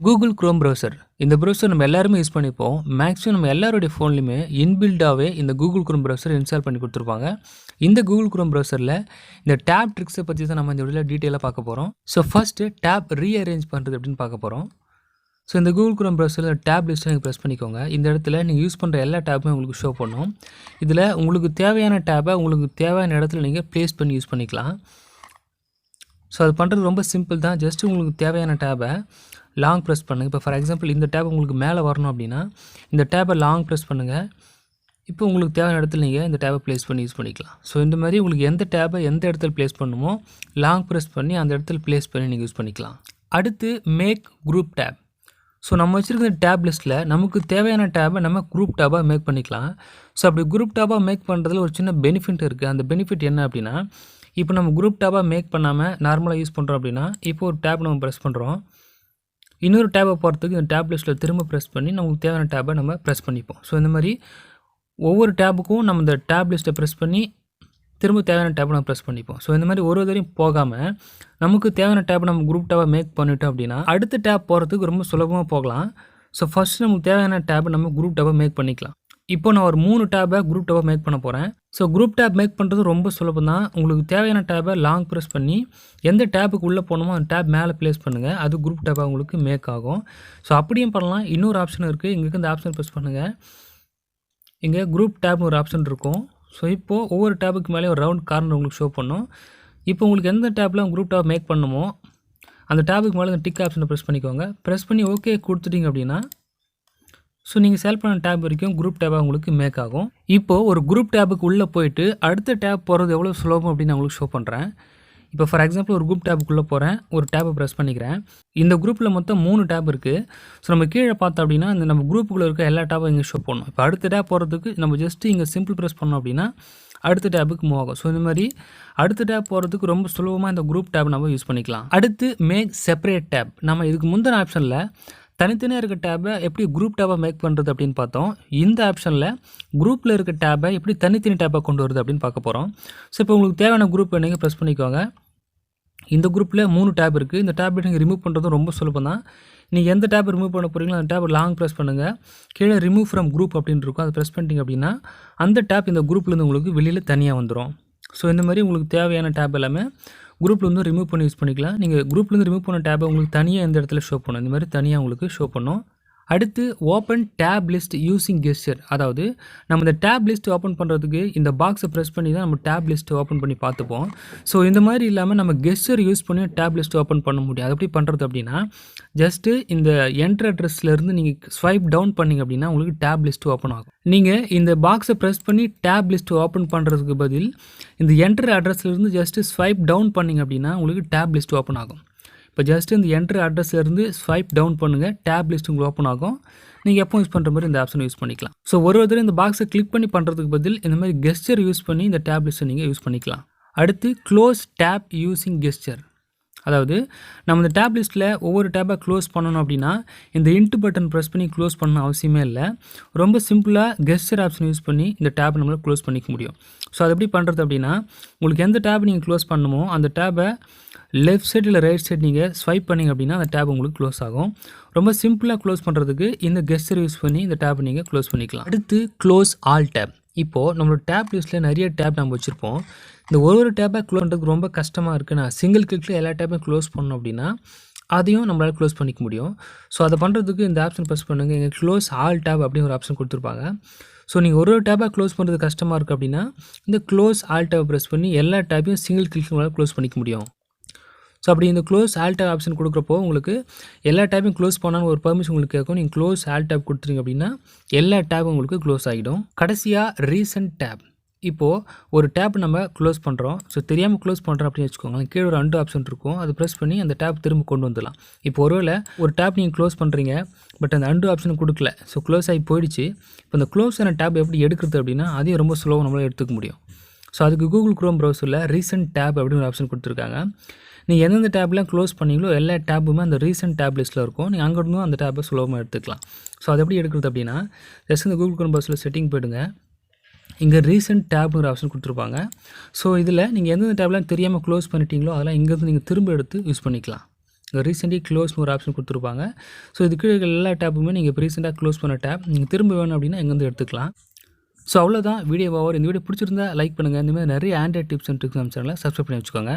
Google chrome browser. இந்த browser நம்ம எல்லாருமே யூஸ் பண்ணிப்போம். மேக்ஸிமம் நம்ம எல்லாருடைய ஃபோன்லையுமே இன்பில்டாகவே இந்த கூகுள் குரோம் ப்ரௌசர் இன்ஸ்டால் பண்ணி கொடுத்துருப்பாங்க. இந்த கூகுள் குரோம் ப்ரௌசரில் இந்த டேப் ட்ரிக்ஸை பற்றி தான் நம்ம இந்த வீடியோவில் டீட்டெயிலாக பார்க்க போகிறோம். ஸோ ஃபஸ்ட்டு டேப் ரீஅரேஞ்ச் பண்ணுறது எப்படின்னு பார்க்க போகிறோம். ஸோ இந்த கூகுள் குரோம் ப்ரௌசரில் டேப் லிஸ்ட்டை நீங்கள் ப்ரெஸ் பண்ணிக்கோங்க. இந்த இடத்துல நீங்கள் யூஸ் பண்ணுற எல்லா டேப்புமே உங்களுக்கு ஷோ பண்ணும். இதில் உங்களுக்கு தேவையான டேப்பை உங்களுக்கு தேவையான இடத்துல நீங்கள் ப்ளேஸ் பண்ணி யூஸ் பண்ணிக்கலாம். ஸோ அது பண்ணுறது ரொம்ப சிம்பிள் தான். ஜஸ்ட் உங்களுக்கு தேவையான டேப்பை லாங் ப்ரெஸ் பண்ணுங்கள். இப்போ ஃபார் எக்ஸாம்பிள் இந்த டேப் உங்களுக்கு மேலே வரணும் அப்படின்னா இந்த டேப்பை லாங் ப்ரெஸ் பண்ணுங்கள். இப்போ உங்களுக்கு தேவையான இடத்துல நீங்கள் இந்த டேப்பை ப்ளேஸ் பண்ணி யூஸ் பண்ணிக்கலாம். ஸோ இந்த மாதிரி உங்களுக்கு எந்த டேப்பை எந்த இடத்துல ப்ளேஸ் பண்ணணுமோ லாங் ப்ரெஸ் பண்ணி அந்த இடத்துல ப்ளேஸ் பண்ணி நீங்கள் யூஸ் பண்ணிக்கலாம். அடுத்து மேக் குரூப் டேப். ஸோ நம்ம வச்சுருக்கிற டேப் லிஸ்ட்டில் நமக்கு தேவையான டேப்பை நம்ம குரூப் டேப்பாக மேக் பண்ணிக்கலாம். ஸோ அப்படி குரூப் டேப்பாக மேக் பண்ணுறதுல ஒரு சின்ன பெனிஃபிட் இருக்குது. அந்த பெனிஃபிட் என்ன அப்படின்னா, இப்போ நம்ம குரூப் டேப்பாக மேக் பண்ணாமல் நார்மலாக யூஸ் பண்ணுறோம் அப்படின்னா, இப்போ ஒரு டேப் நம்ம ப்ரெஸ் பண்ணுறோம். இன்னொரு டேப்பை போகிறதுக்கு இந்த டேப் லிஸ்ட்டில் திரும்ப ப்ரெஸ் பண்ணி நமக்கு தேவையான டேப்பை நம்ம ப்ரெஸ் பண்ணிப்போம். ஸோ இந்த மாதிரி ஒவ்வொரு டேப்புக்கும் நம்ம இந்த டேப் லிஸ்ட்டை ப்ரெஸ் பண்ணி திரும்ப தேவையான டேப்பை நம்ம ப்ரெஸ் பண்ணிப்போம். ஸோ இந்த மாதிரி ஒரு தரையும் போகாமல் நமக்கு தேவையான டேப்பை நம்ம குரூப் டேப்பாக மேக் பண்ணிட்டோம் அப்படின்னா அடுத்த டேப் போகிறதுக்கு ரொம்ப சுலபமாக போகலாம். ஸோ ஃபஸ்ட்டு நமக்கு தேவையான டேப்பை நம்ம குரூப் டேப்பாக மேக் பண்ணிக்கலாம். இப்போ நான் ஒரு 3 டேப்பை குரூப் டேப்பாக மேக் பண்ண போகிறேன். ஸோ குரூப் டேப் மேக் பண்ணுறது ரொம்ப சுலபம் தான். உங்களுக்கு தேவையான டேப்பை லாங் ப்ரெஸ் பண்ணி எந்த டேப்புக்கு உள்ளே போகணுமோ அந்த டேப் மேலே ப்ளேஸ் பண்ணுங்கள். அது குரூப் டேப்பாக உங்களுக்கு மேக் ஆகும். ஸோ அப்படியும் பண்ணலாம். இன்னொரு ஆப்ஷன் இருக்குது. இங்கே இந்த ஆப்ஷன் ப்ரெஸ் பண்ணுங்கள். இங்கே குரூப் டேப்னு ஒரு ஆப்ஷன் இருக்கும். ஸோ இப்போது ஒவ்வொரு டேப்புக்கு மேலே ஒரு ரவுண்ட் கார்னர் உங்களுக்கு ஷோ பண்ணும். இப்போ உங்களுக்கு எந்த டேப்பில் குரூப் டேப் மேக் பண்ணணுமோ அந்த டேப்புக்கு மேலே இந்த டிக் ஆப்ஷனை ப்ரெஸ் பண்ணிக்கோங்க. ப்ரெஸ் பண்ணி ஓகே கொடுத்துட்டிங்க அப்படின்னா ஸோ நீங்கள் செலக்ட் பண்ண டேப் வரைக்கும் குரூப் டேப்பாக உங்களுக்கு மேக் ஆகும். இப்போது ஒரு குரூப் டேப்புக்கு உள்ளே போயிட்டு அடுத்த டேப் போகிறது எவ்வளோ சுலபம் அப்படின்னு நான் உங்களுக்கு ஷோ பண்ணுறேன். இப்போ ஃபார் எக்ஸாம்பிள் ஒரு குரூப் டேப்புக்குள்ளே போகிறேன். ஒரு டேப்பை ப்ரெஸ் பண்ணிக்கிறேன். இந்த குரூப்பில் மொத்தம் 3 டேப் இருக்குது. ஸோ நம்ம கீழே பார்த்தோம் அப்படின்னா இந்த நம்ம குரூப்புக்குள்ளே இருக்க எல்லா டேப்பும் இங்கே ஷோ பண்ணணும். இப்போ அடுத்த டேப் போகிறதுக்கு நம்ம ஜஸ்ட்டு இங்கே சிம்பிள் ப்ரெஸ் பண்ணோம் அப்படின்னா அடுத்த டேப்புக்கு மூவ் ஆகும். ஸோ இந்த மாதிரி அடுத்த டேப் போகிறதுக்கு ரொம்ப சுலபமாக இந்த குரூப் டேப் நம்ம யூஸ் பண்ணிக்கலாம். அடுத்து மேக் செப்பரேட் டேப். நம்ம இதுக்கு முந்தின ஆப்ஷனில் தனித்தனியாக இருக்க டேப்பை எப்படி குரூப் டேப்பாக மேக் பண்ணுறது அப்படின்னு பார்த்தோம். இந்த ஆப்ஷனில் குரூப்பில் இருக்க டேப்பை எப்படி தனித்தனி டேப்பாக கொண்டு வருது அப்படின்னு பார்க்க போகிறோம். ஸோ இப்போ உங்களுக்கு தேவையான குரூப் நீங்கள் ப்ரெஸ் பண்ணிக்கோங்க. இந்த குரூப்பில் 3 டேப் இருக்குது. இந்த டேப்பை நீங்கள் ரிமூவ் பண்ணுறதும் ரொம்ப சுலபம் தான். நீங்கள் எந்த டேப் ரிமூவ் பண்ண போகிறீங்களோ அந்த டேப்பை லாங் ப்ரெஸ் பண்ணுங்கள். கீழே ரிமூவ் ஃப்ரம் குரூப் அப்படின்னு இருக்கும். அதை ப்ரெஸ் பண்ணிட்டீங்க அப்படின்னா அந்த டேப் இந்த குரூப்லேருந்து உங்களுக்கு வெளியில் தனியாக வந்துடும். ஸோ இந்த மாதிரி உங்களுக்கு தேவையான டேப் எல்லாமே குரூப்லேருந்து ரிமூவ் பண்ணி யூஸ் பண்ணிக்கலாம். நீங்கள் குரூப்லேருந்து ரிமூவ் பண்ண டேப்பை உங்களுக்கு தனியாக எந்த இடத்துல ஷோ பண்ணும். இந்த மாதிரி தனியாக உங்களுக்கு ஷோ பண்ணும். அடுத்து open tab list using gesture. அதாவது நம்ம இந்த டேப் லிஸ்ட் ஓப்பன் பண்ணுறதுக்கு இந்த பாக்ஸை ப்ரெஸ் பண்ணி தான் நம்ம டேப் லிஸ்ட்டு ஓப்பன் பண்ணி பார்த்துப்போம். ஸோ இந்த மாதிரி இல்லாமல் நம்ம கெஸ்டர் யூஸ் பண்ணி டேப் லிஸ்ட் ஓப்பன் பண்ண முடியும். அது எப்படி பண்ணுறது அப்படின்னா ஜஸ்ட்டு இந்த என்டர் அட்ரஸ்லேருந்து நீங்கள் ஸ்வைப் டவுன் பண்ணிங்க அப்படின்னா உங்களுக்கு டேப் லிஸ்ட்டு ஓப்பன் ஆகும். நீங்கள் இந்த பாக்ஸை ப்ரெஸ் பண்ணி டேப் லிஸ்ட்டு ஓப்பன் பண்ணுறதுக்கு பதில் இந்த என்டர் அட்ரஸ்லேருந்து ஜஸ்ட்டு ஸ்வைப் டவுன் பண்ணிங்க அப்படின்னா உங்களுக்கு டேப் லிஸ்ட் ஓப்பன் ஆகும். இப்போ ஜஸ்ட் இந்த என்ட்ரு அட்ரஸ்லேருந்து ஸ்வைப் டவுன் பண்ணுங்கள். டேப் லிஸ்ட் உங்களுக்கு ஓப்பன் ஆகும். நீங்கள் எப்போ யூஸ் பண்ணுற மாதிரி இந்த ஆப்ஷனை யூஸ் பண்ணிக்கலாம். ஸோ ஒரு இந்த பாக்ஸை கிளிக் பண்ணி பண்ணுறதுக்கு பதில் இந்த மாதிரி கெஸ்டர் யூஸ் பண்ணி இந்த டேப் லிஸ்ட்டை நீங்கள் யூஸ் பண்ணிக்கலாம். அடுத்து க்ளோஸ் டேப் யூஸிங் கெஸ்டர். அதாவது நம்ம இந்த டேப் லிஸ்ட்டில் ஒவ்வொரு டேப்பை க்ளோஸ் பண்ணணும் அப்படின்னா இந்த இன்ட் பட்டன் ப்ரெஸ் பண்ணி க்ளோஸ் பண்ண அவசியமே இல்லை. ரொம்ப சிம்பிளாக கெஸ்டர் ஆப்ஷன் யூஸ் பண்ணி இந்த டேப்பை நம்மளால் க்ளோஸ் பண்ணிக்க முடியும். ஸோ அது எப்படி பண்ணுறது அப்படின்னா உங்களுக்கு எந்த டேப் நீங்கள் க்ளோஸ் பண்ணணுமோ அந்த டேப்பை லெஃப்ட் சைடு இல்லை ரைட் சைடு நீங்கள் ஸ்வைப் பண்ணிங்க அப்படின்னா அந்த டேப் உங்களுக்கு க்ளோஸ் ஆகும். ரொம்ப சிம்பிளாக க்ளோஸ் பண்ணுறதுக்கு இந்த கெஸ்டர் யூஸ் பண்ணி இந்த டேப்பை நீங்கள் க்ளோஸ் பண்ணிக்கலாம். அடுத்து க்ளோஸ் ஆல் டேப். இப்போது நம்மளோட டேப் லிஸ்ட்டில் நிறைய டேப் நம்ம வச்சுருப்போம். இந்த ஒரு டேப்பை க்ளோஸ் பண்ணுறதுக்கு ரொம்ப கஷ்டமாக இருக்குது. நான் சிங்கிள் கிளிக்கில் எல்லா டேப்பையும் க்ளோஸ் பண்ணோம் அப்படின்னா அதையும் நம்மளால் க்ளோஸ் பண்ணிக்க முடியும். ஸோ அதை பண்ணுறதுக்கு இந்த ஆப்ஷன் ப்ரெஸ் பண்ணுங்கள். இங்கே க்ளோஸ் ஆல் டேப் அப்படின்னு ஒரு ஆப்ஷன் கொடுத்துருப்பாங்க. ஸோ நீங்கள் ஒரு டேப்பை க்ளோஸ் பண்ணுறது கஷ்டமாக இருக்குது அப்படின்னா இந்த க்ளோஸ் ஆல் டேப்பை ப்ரெஸ் பண்ணி எல்லா டேப்பையும் சிங்கிள் கிளிக் நம்மளால் க்ளோஸ் பண்ணிக்க முடியும். ஸோ அப்படி இந்த க்ளோஸ் ஆல் டேப் ஆப்ஷன் கொடுக்குறப்போ உங்களுக்கு எல்லா டேப்பையும் க்ளோஸ் பண்ணான்னு ஒரு பர்மிஷன் உங்களுக்கு கேட்கும். நீங்கள் க்ளோஸ் ஆல் டேப் கொடுத்துருங்க அப்படின்னா எல்லா டேப்பும் உங்களுக்கு க்ளோஸ் ஆகிடும். கடைசியாக ரீசன்ட் டேப். இப்போது ஒரு டேப் நம்ம க்ளோஸ் பண்ணுறோம். ஸோ தெரியாமல் க்ளோஸ் பண்ணுறோம் அப்படின்னு வச்சுக்கோங்க. கீழே ஒரு அண்டு ஆப்ஷன் இருக்கும். அதை ப்ரெஸ் பண்ணி அந்த டேப் திரும்ப கொண்டு வந்துடலாம். இப்போ ஒருவேளை ஒரு டேப் நீங்கள் க்ளோஸ் பண்ணுறீங்க பட் அந்த அண்டு ஆப்ஷன் கொடுக்கல. ஸோ க்ளோஸ் ஆகி போயிடுச்சு. இப்போ அந்த க்ளோஸ் ஆன டேப் எப்படி எடுக்கிறது அப்படின்னா அதையும் ரொம்ப ஸ்லோவாக நம்மளால் எடுத்துக்க முடியும். ஸோ அதுக்கு கூகுள் குரோம் ப்ரௌசரில் ரீசன்ட் டேப் அப்படின்னு ஒரு ஆப்ஷன் கொடுத்துருக்காங்க. நீங்கள் எந்தெந்த டேப்லாம் க்ளோஸ் பண்ணீங்களோ எல்லா டேப்புமே அந்த ரீசன்ட் டேப் லிஸ்ட்டில் இருக்கும். நீங்கள் அங்கிருந்தும் அந்த டேப்பை சுலபமாக எடுத்துக்கலாம். ஸோ அதை எப்படி எடுக்கிறது அப்படின்னா ஜஸ்ட் இந்த கூகுள் குரோம் ப்ரௌசரில் செட்டிங் போய்டுங்க. இங்கே ரீசன்ட் டேப்னு ஒரு ஆப்ஷன் கொடுத்துருப்பாங்க. ஸோ இதில் நீங்கள் எந்தெந்த டேப்லாம் தெரியாமல் க்ளோஸ் பண்ணிட்டீங்களோ அதெல்லாம் இங்கேருந்து நீங்கள் திரும்ப எடுத்து யூஸ் பண்ணிக்கலாம். ரீசென்ட்லி க்ளோஸ்னு ஒரு ஆப்ஷன் கொடுத்துருப்பாங்க. ஸோ இது கீழே இருக்கிற எல்லா டேப்புமே நீங்கள் இப்போ ரீசெண்டாக க்ளோஸ் பண்ண டேப் நீங்கள் திரும்ப வேணும் அப்படின்னா இங்கேருந்து எடுத்துக்கலாம். ஸோ அவ்வளோதான் வீடியோ ஓவர். இந்த வீடியோ பிடிச்சிருந்தா லைக் பண்ணுங்கள். இந்த மாதிரி நிறைய ஆண்ட்ராய்ட் டிப்ஸ் அண்ட் ட்ரிக்ஸ் நம்ம சேனலை சப்ஸ்கிரைப் பண்ணி வச்சுக்கோங்க.